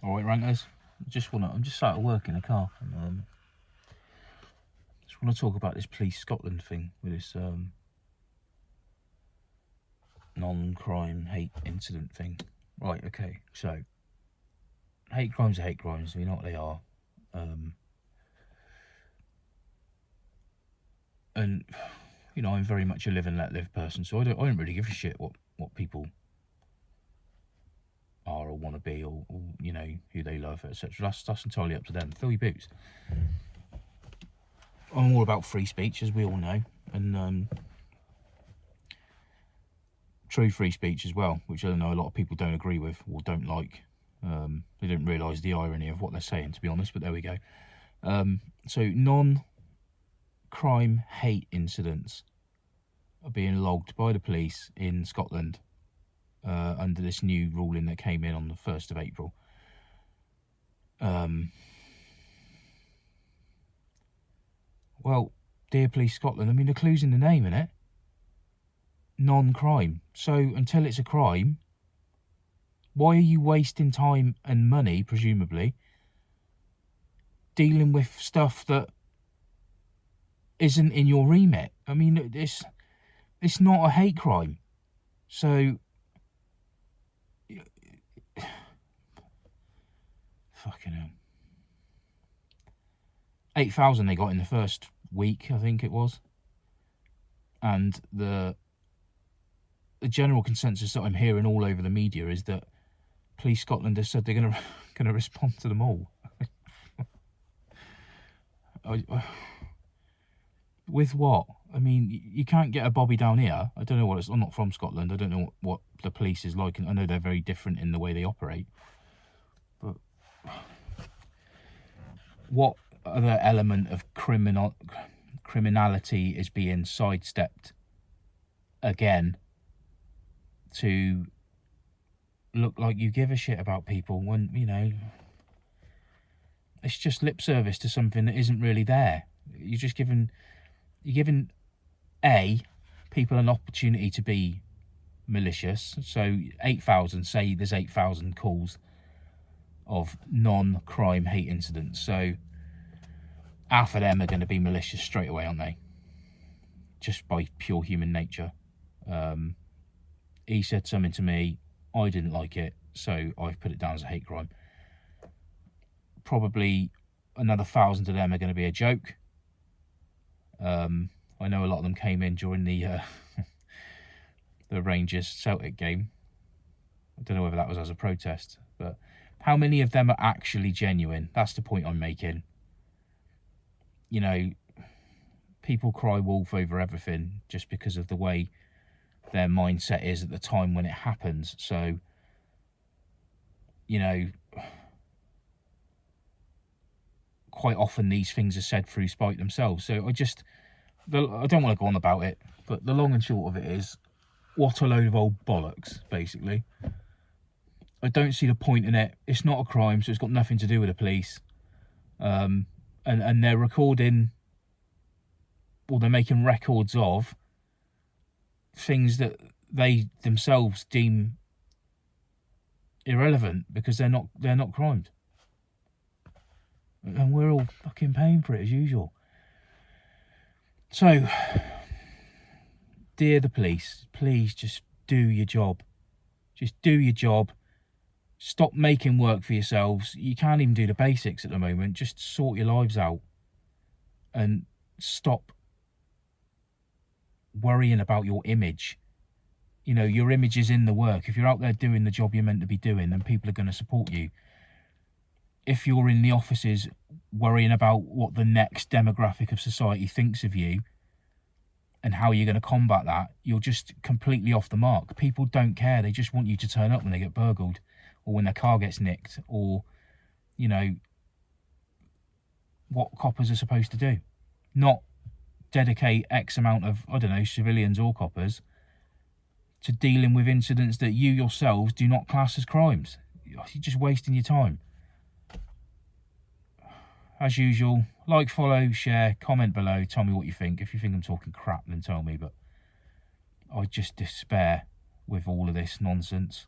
All right, rankers. I'm just sat at work in a car, and just want to talk about this Police Scotland thing with this non-crime hate incident thing. Right, okay. So, hate crimes are hate crimes. We know what they are. And you know, I'm very much a live and let live person, so I don't really give a shit what people are or want to be, or you know, who they love, etc. That's entirely up to them. Fill your boots. I'm all about free speech, as we all know, and true free speech as well, which I know a lot of people don't agree with or don't like. They don't realise the irony of what they're saying, to be honest, but there we go. So non-crime hate incidents are being logged by the police in Scotland under this new ruling that came in on the 1st of April. Well, dear Police Scotland, I mean, the clue's in the name, innit? Non-crime. So until it's a crime, why are you wasting time and money, presumably, dealing with stuff that isn't in your remit? I mean, it's not a hate crime. So, fucking hell. 8,000 they got in the first week, I think it was. And the general consensus that I'm hearing all over the media is that Police Scotland has said they're going to respond to them all. With what? I mean, you can't get a bobby down here. I don't know what it's. I'm not from Scotland. I don't know what the police is like. I know they're very different in the way they operate. But what other element of criminality is being sidestepped again to look like you give a shit about people when, you know, it's just lip service to something that isn't really there. You're giving people an opportunity to be malicious. So 8,000, say there's 8,000 calls of non-crime hate incidents. So half of them are going to be malicious straight away, aren't they? Just by pure human nature. He said something to me, I didn't like it, so I've put it down as a hate crime. Probably another 1,000 of them are going to be a joke. I know a lot of them came in during the the Rangers Celtic game. I don't know whether that was as a protest, but how many of them are actually genuine? That's the point I'm making. You know, people cry wolf over everything just because of the way their mindset is at the time when it happens. So, you know, quite often these things are said through spite themselves. So I don't want to go on about it, but the long and short of it is, what a load of old bollocks, basically. I don't see the point in it. It's not a crime, so it's got nothing to do with the police. And they're recording, or they're making records of things that they themselves deem irrelevant because they're not crimes. And we're all fucking paying for it as usual. So, dear the police, please just do your job. Just do your job. Stop making work for yourselves. You can't even do the basics at the moment. Just sort your lives out. And stop worrying about your image. You know, your image is in the work. If you're out there doing the job you're meant to be doing, then people are going to support you. If you're in the offices worrying about what the next demographic of society thinks of you and how you're going to combat that, you're just completely off the mark. People don't care. They just want you to turn up when they get burgled or when their car gets nicked, or, you know, what coppers are supposed to do. Not dedicate X amount of, I don't know, civilians or coppers to dealing with incidents that you yourselves do not class as crimes. You're just wasting your time. As usual, like, follow, share, comment below, tell me what you think. If you think I'm talking crap, then tell me, but I just despair with all of this nonsense.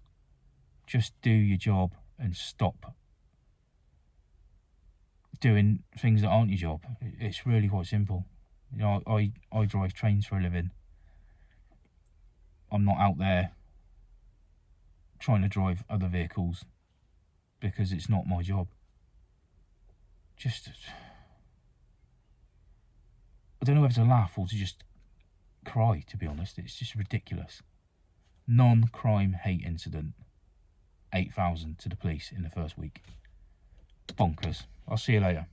Just do your job and stop doing things that aren't your job. It's really quite simple. You know, I drive trains for a living. I'm not out there trying to drive other vehicles because it's not my job. Just, I don't know whether to laugh or to just cry, to be honest. It's just ridiculous. Non-crime hate incident, 8,000 to the police in the first week. Bonkers. I'll see you later.